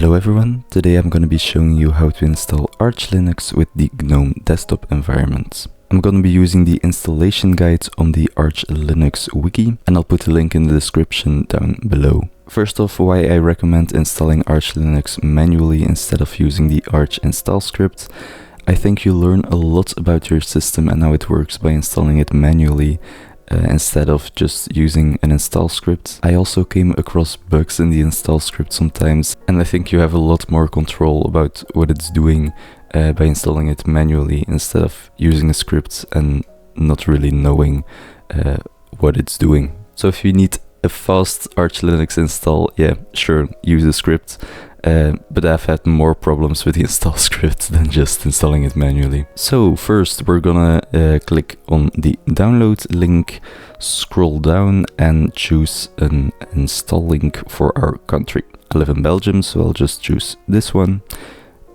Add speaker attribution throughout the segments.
Speaker 1: Hello everyone, today I'm going to be showing you how to install archlinux with the Gnome desktop environment. I'm going to be using the installation guide on the archlinux wiki, and I'll put a link in the description down below. First off, why I recommend installing archlinux manually instead of using the arch install script. I think you learn a lot about your system and how it works by installing it manually instead of just using an install script. I also came across bugs in the install script sometimes, and I think you have a lot more control about what it's doing by installing it manually instead of using a script and not really knowing what it's doing. So if you need a fast archlinux install, yeah, sure, use a script. But I've had more problems with the install script than just installing it manually. So first we're gonna click on the download link, scroll down and choose an install link for our country. I live in Belgium, so I'll just choose this one,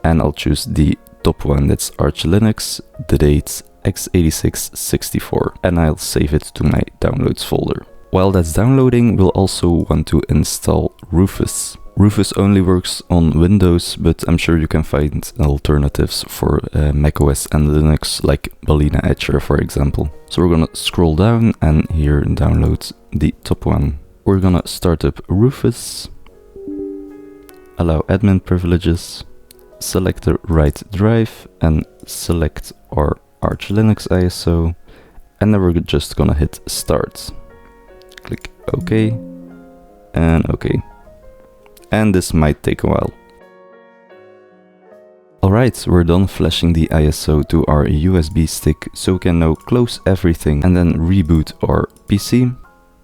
Speaker 1: and I'll choose the top one, that's archlinux, the date x86-64, and I'll save it to my downloads folder. While that's downloading, we'll also want to install Rufus. Rufus only works on Windows, but I'm sure you can find alternatives for macOS and Linux, like Balena Etcher, for example. So we're gonna scroll down and here download the top one. We're gonna start up Rufus, allow admin privileges, select the right drive and select our archlinux ISO, and then we're just gonna hit start. Click OK and OK. And this might take a while. Alright, we're done flashing the ISO to our USB stick, so we can now close everything and then reboot our PC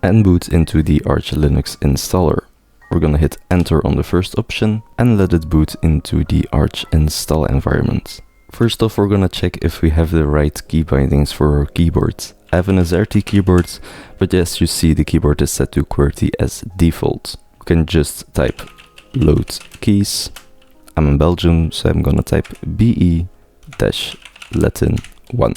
Speaker 1: and boot into the archlinux installer. We're gonna hit enter on the first option and let it boot into the arch install environment. First off, we're gonna check if we have the right key bindings for our keyboard. I have an AZERTY keyboard, but as you see, the keyboard is set to QWERTY as default. You can just type load keys. I'm in Belgium, so I'm gonna type BE-Latin 1.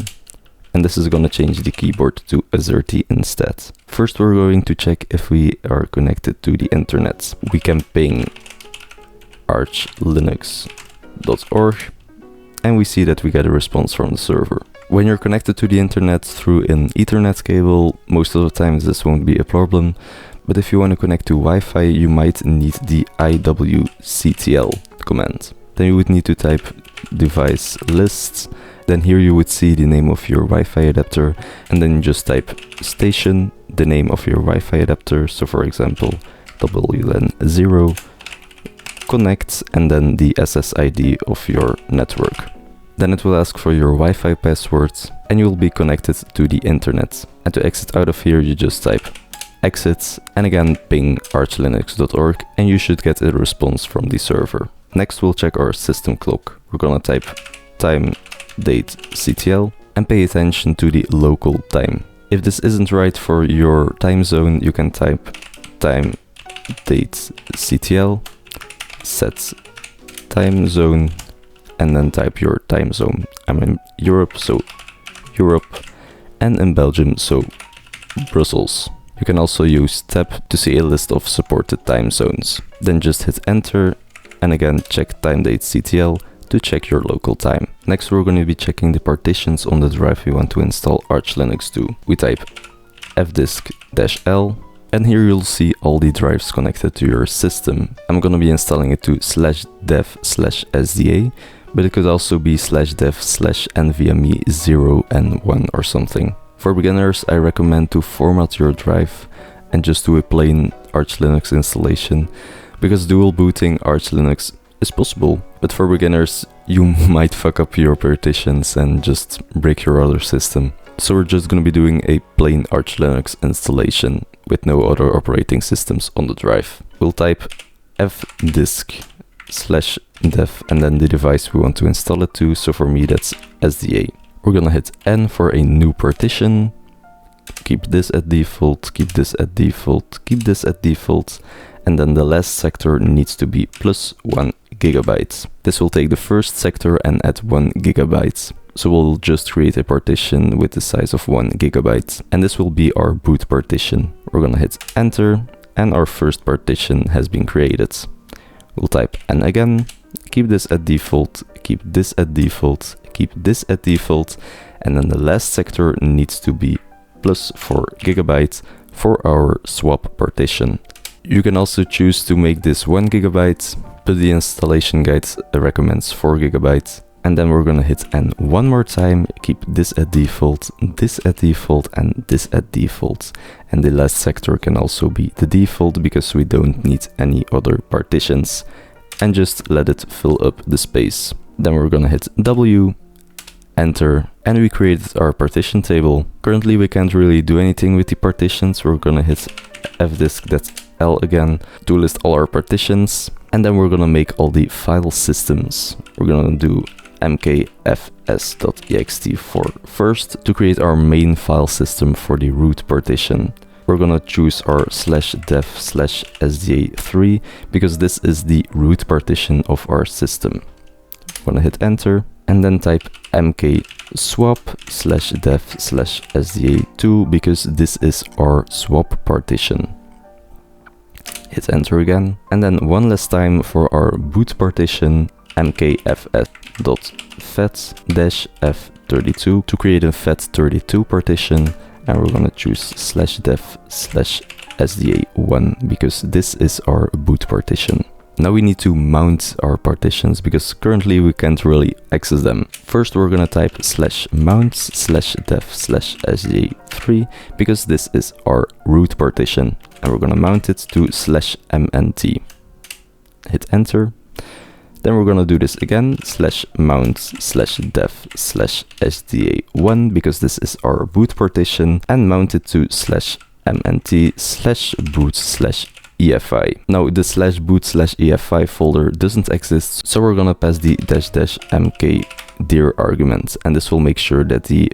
Speaker 1: And this is gonna change the keyboard to AZERTY instead. First, we're going to check if we are connected to the internet. We can ping archlinux.org, and we see that we get a response from the server. When you're connected to the internet through an Ethernet cable, most of the time this won't be a problem. But if you want to connect to Wi-Fi, you might need the iwctl command. Then you would need to type device list. Then here you would see the name of your Wi-Fi adapter, and then you just type station, the name of your Wi-Fi adapter. So for example, WLAN0, connect, and then the SSID of your network. Then it will ask for your Wi-Fi password, and you will be connected to the internet. And to exit out of here, you just type exit and again ping archlinux.org, and you should get a response from the server. Next, we'll check our system clock. We're gonna type time date CTL and pay attention to the local time. If this isn't right for your time zone, you can type time date CTL set time zone and then type your time zone. I'm in Europe, so Europe, and in Belgium, so Brussels. You can also use tab to see a list of supported time zones. Then just hit enter and again check time date CTL to check your local time. Next, we're going to be checking the partitions on the drive we want to install archlinux to. We type fdisk-l and here you'll see all the drives connected to your system. I'm going to be installing it to /dev/sda, but it could also be /dev/nvme 0 and 1 or something. For beginners, I recommend to format your drive and just do a plain archlinux installation, because dual booting archlinux is possible, but for beginners you might fuck up your partitions and just break your other system. So we're just going to be doing a plain archlinux installation with no other operating systems on the drive. We'll type fdisk/dev and then the device we want to install it to, so for me that's SDA. We're gonna hit N for a new partition, keep this at default, keep this at default, keep this at default, and then the last sector needs to be +1 GB. This will take the first sector and add 1 GB. So we'll just create a partition with the size of 1 GB, and this will be our boot partition. We're gonna hit enter, and our first partition has been created. We'll type n again, keep this at default, keep this at default, keep this at default, and then the last sector needs to be plus 4 GB for our swap partition. You can also choose to make this 1 GB, but the installation guide recommends 4 GB. And then we're gonna hit n one more time, keep this at default, this at default, and this at default. And the last sector can also be the default because we don't need any other partitions. And just let it fill up the space. Then we're gonna hit W, enter, and we created our partition table. Currently we can't really do anything with the partitions. We're gonna hit fdisk, that's L again, to list all our partitions. And then we're gonna make all the file systems. We're gonna do mkfs.ext for first to create our main file system for the root partition. We're gonna choose our /dev/sda3 because this is the root partition of our system. I'm gonna hit enter and then type mk_swap/dev/sda2 because this is our swap partition. Hit enter again and then one last time for our boot partition, mkfs.fat-f32 to create a fat32 partition, and we're gonna choose /dev/sda1 because this is our boot partition. Now we need to mount our partitions because currently we can't really access them. First we're gonna type /mount/dev/sda3 because this is our root partition, and we're gonna mount it to /mnt. Hit enter. Then we're gonna do this again, /mount/dev/sda1 because this is our boot partition, and mount it to /mnt/boot/efi. Now the /boot/efi folder doesn't exist, so we're gonna pass the --mk dir argument, and this will make sure that the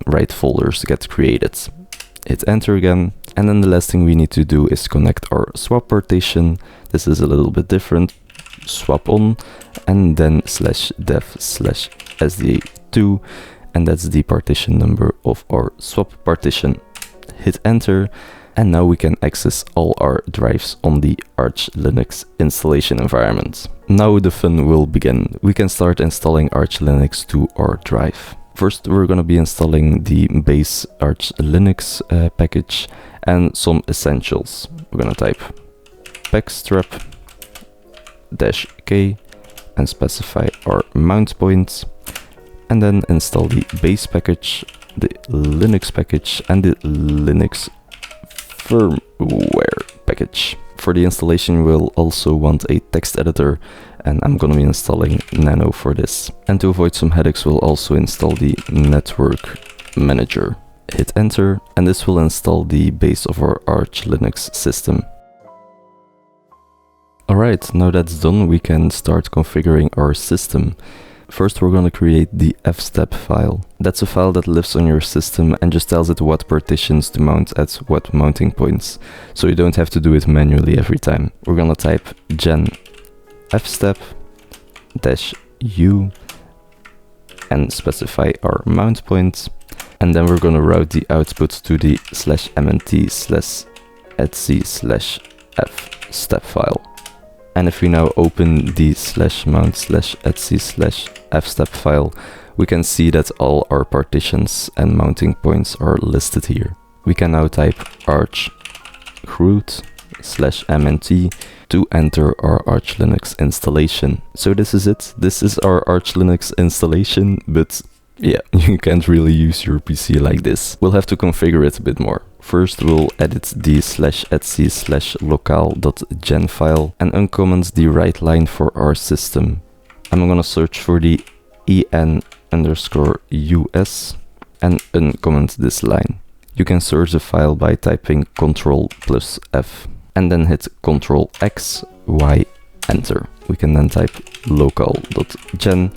Speaker 1: right folders get created. Hit enter again, and then the last thing we need to do is connect our swap partition. This is a little bit different. Swap on, and then /dev/sda2, and that's the partition number of our swap partition. Hit enter, and now we can access all our drives on the Arch Linux installation environment. Now the fun will begin. We can start installing Arch Linux to our drive. First we're going to be installing the base Arch Linux package and some essentials. We're going to type pacstrap -k and specify our mount point, and then install the base package, the Linux package, and the Linux firmware package. For the installation we'll also want a text editor, and I'm gonna be installing Nano for this. And to avoid some headaches we'll also install the network manager. Hit enter, and this will install the base of our Arch Linux system. Alright, now that's done, we can start configuring our system. First we're going to create the fstep file. That's a file that lives on your system and just tells it what partitions to mount at what mounting points, so you don't have to do it manually every time. We're going to type gen fstep-u and specify our mount point, and then we're going to route the output to the /mnt/etc/f step file. And if we now open the /mount/etc/fstep file, we can see that all our partitions and mounting points are listed here. We can now type arch root /mnt to enter our Arch Linux installation. So this is it. This is our Arch Linux installation, but yeah, you can't really use your PC like this. We'll have to configure it a bit more. First we'll edit the /etc/locale.gen file and uncomment the right line for our system. I'm gonna search for the en_us and uncomment this line. You can search the file by typing Ctrl+F and then hit Ctrl+X, Y, enter. We can then type locale.gen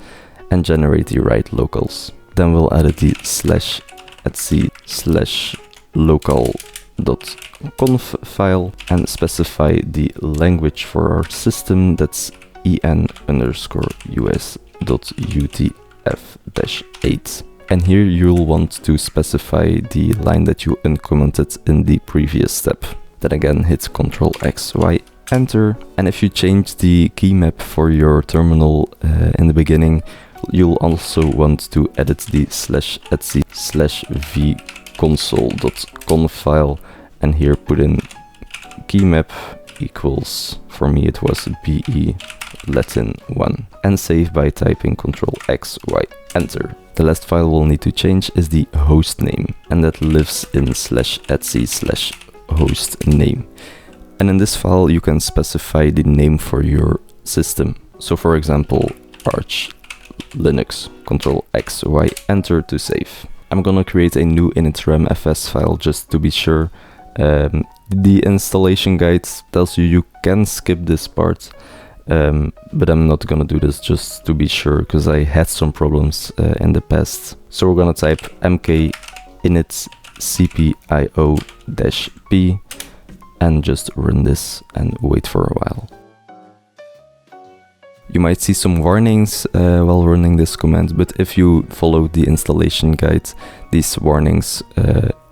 Speaker 1: and generate the right locales. Then we'll edit the /etc/locale.conf file and specify the language for our system. That's en_us.utf-8. And here you'll want to specify the line that you uncommented in the previous step. Then again hit Ctrl+X, Y, enter. And if you change the key map for your terminal in the beginning, you'll also want to edit the /etc/v console.conf file, and here put in keymap equals, for me it was be latin 1, and save by typing Ctrl+X+Y, enter. The last file we'll need to change is the host name, and that lives in /etc/host name. And in this file you can specify the name for your system. So for example, archlinux, Ctrl+X+Y, enter to save. I'm gonna create a new initramfs file just to be sure. The installation guide tells you can skip this part, but I'm not gonna do this just to be sure, because I had some problems in the past. So we're gonna type mk init cpio-p and just run this and wait for a while. You might see some warnings while running this command, but if you follow the installation guide, these warnings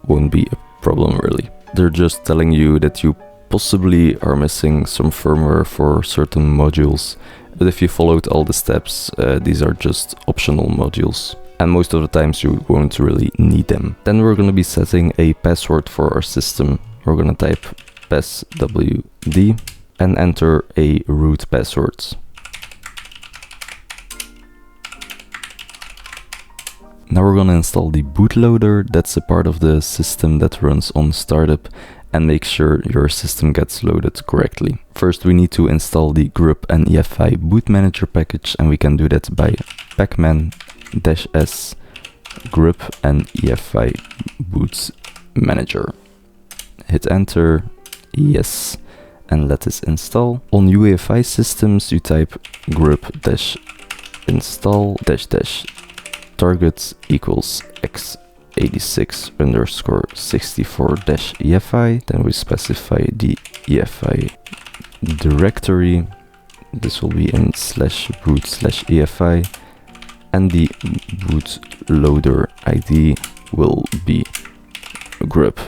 Speaker 1: won't be a problem really. They're just telling you that you possibly are missing some firmware for certain modules, but if you followed all the steps, these are just optional modules, and most of the times you won't really need them. Then we're going to be setting a password for our system. We're going to type passwd and enter a root password. Now we're gonna install the bootloader. That's a part of the system that runs on startup, and make sure your system gets loaded correctly. First we need to install the grub and EFI boot manager package, and we can do that by pacman-s grub and EFI boot manager. Hit enter, yes, and let this install. On UEFI systems you type grub-install target equals x86_64-EFI. Then we specify the EFI directory. This will be in /boot/EFI, and the bootloader ID will be grub.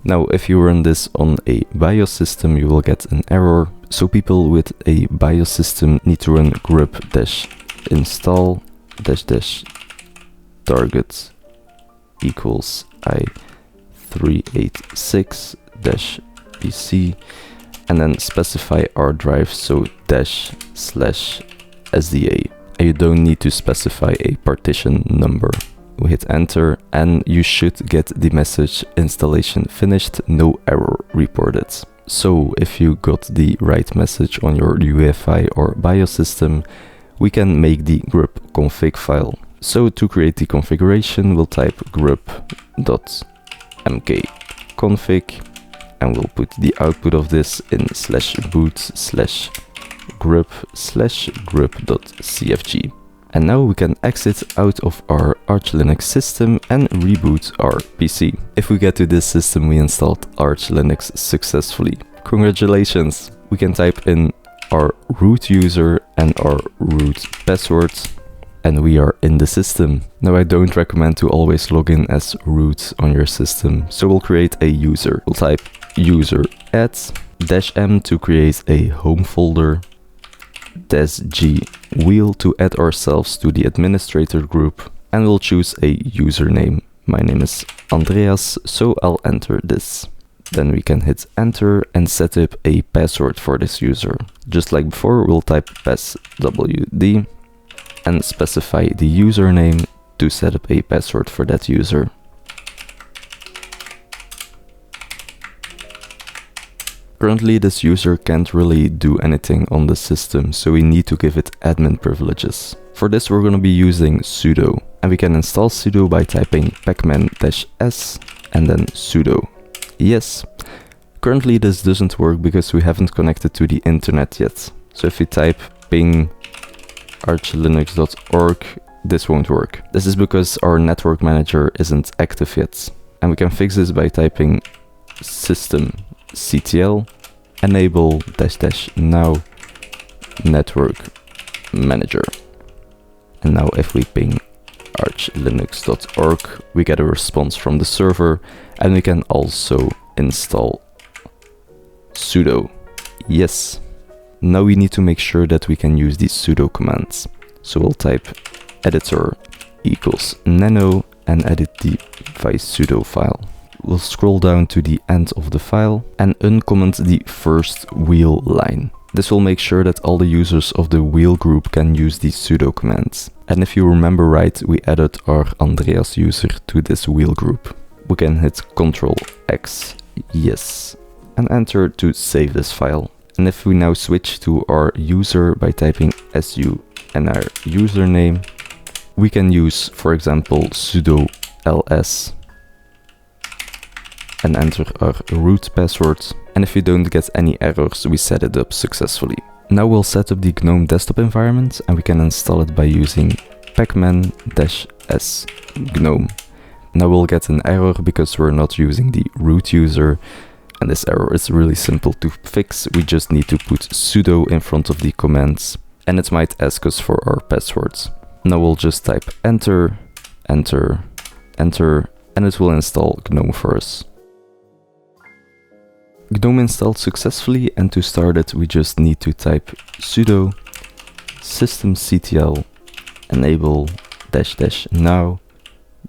Speaker 1: Now, if you run this on a BIOS system, you will get an error. So people with a BIOS system need to run grub-install target equals i386-pc, and then specify our drive, so //sda. And you don't need to specify a partition number. We hit enter, and you should get the message installation finished, no error reported. So if you got the right message on your UEFI or BIOS system, we can make the grub config file. So to create the configuration, we'll type grub.mkconfig, and we'll put the output of this in /boot/grub/grub.cfg. And now we can exit out of our archlinux system and reboot our PC. If we get to this system, we installed archlinux successfully. Congratulations! We can type in our root user and our root password, and we are in the system. Now I don't recommend to always log in as root on your system, so we'll create a user. We'll type user add -m to create a home folder, -g wheel to add ourselves to the administrator group, and we'll choose a username. My name is Andreas, so I'll enter this. Then we can hit enter and set up a password for this user. Just like before, we'll type passwd and specify the username to set up a password for that user. Currently this user can't really do anything on the system, so we need to give it admin privileges. For this we're going to be using sudo, and we can install sudo by typing pacman-s and then sudo. Yes. Currently this doesn't work because we haven't connected to the internet yet. So if we type ping archlinux.org, this won't work. This is because our network manager isn't active yet. And we can fix this by typing systemctl enable --now network manager. And now if we ping archlinux.org, we get a response from the server, and we can also install sudo. Yes. Now we need to make sure that we can use the sudo commands. So we'll type editor equals nano and edit the sudo file. We'll scroll down to the end of the file and uncomment the first wheel line. This will make sure that all the users of the wheel group can use the sudo commands. And if you remember right, we added our Andreas user to this wheel group. We can hit Ctrl X, yes, and enter to save this file. And if we now switch to our user by typing su and our username, we can use, for example, sudo ls and enter our root password. And if we don't get any errors, we set it up successfully. Now we'll set up the GNOME desktop environment and we can install it by using pacman-s gnome. Now we'll get an error because we're not using the root user, and this error is really simple to fix. We just need to put sudo in front of the commands and it might ask us for our passwords. Now we'll just type enter, enter, enter, and it will install GNOME for us. GNOME installed successfully, and to start it we just need to type sudo systemctl enable --now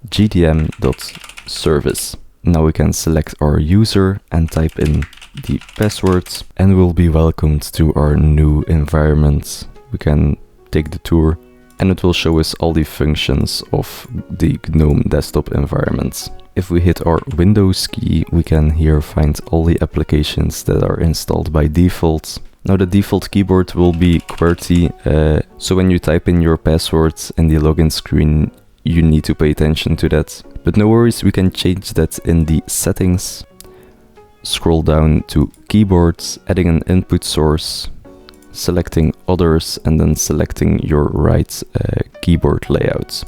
Speaker 1: gdm.service. Now we can select our user and type in the password and we'll be welcomed to our new environment. We can take the tour and it will show us all the functions of the GNOME desktop environment. If we hit our Windows key, we can here find all the applications that are installed by default. Now the default keyboard will be QWERTY, so when you type in your password in the login screen, you need to pay attention to that. But no worries, we can change that in the settings. Scroll down to keyboards, adding an input source, selecting others, and then selecting your right keyboard layout.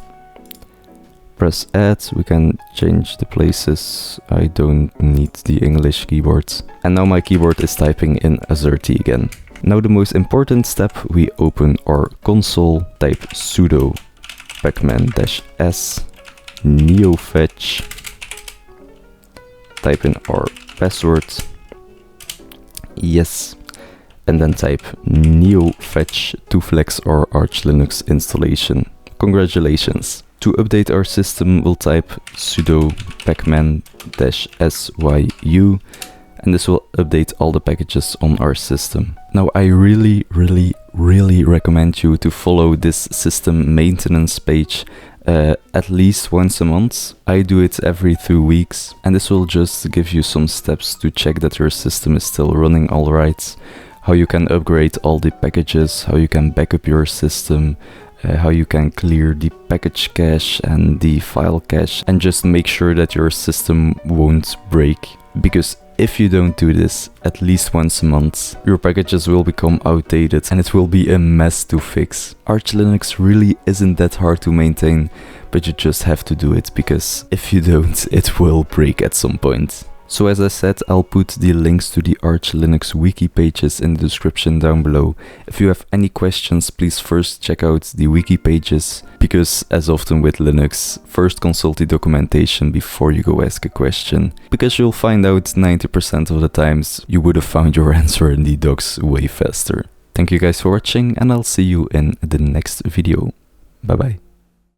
Speaker 1: Press add, we can change the places. I don't need the English keyboard. And now my keyboard is typing in AZERTY again. Now the most important step, we open our console, type sudo pacman-s neofetch, type in our password, yes, and then type neofetch to flex our archlinux installation. Congratulations! To update our system, we'll type sudo pacman-syu, and this will update all the packages on our system. Now I really recommend you to follow this system maintenance page at least once a month. I do it every 2 weeks, and this will just give you some steps to check that your system is still running alright, how you can upgrade all the packages, how you can backup your system, how you can clear the package cache and the file cache, and just make sure that your system won't break. Because if you don't do this at least once a month, your packages will become outdated and it will be a mess to fix. Archlinux really isn't that hard to maintain, but you just have to do it, because if you don't, it will break at some point. So as I said, I'll put the links to the Archlinux wiki pages in the description down below. If you have any questions, please first check out the wiki pages, because as often with Linux, first consult the documentation before you go ask a question, because you'll find out 90% of the times you would have found your answer in the docs way faster. Thank you guys for watching, and I'll see you in the next video. Bye bye.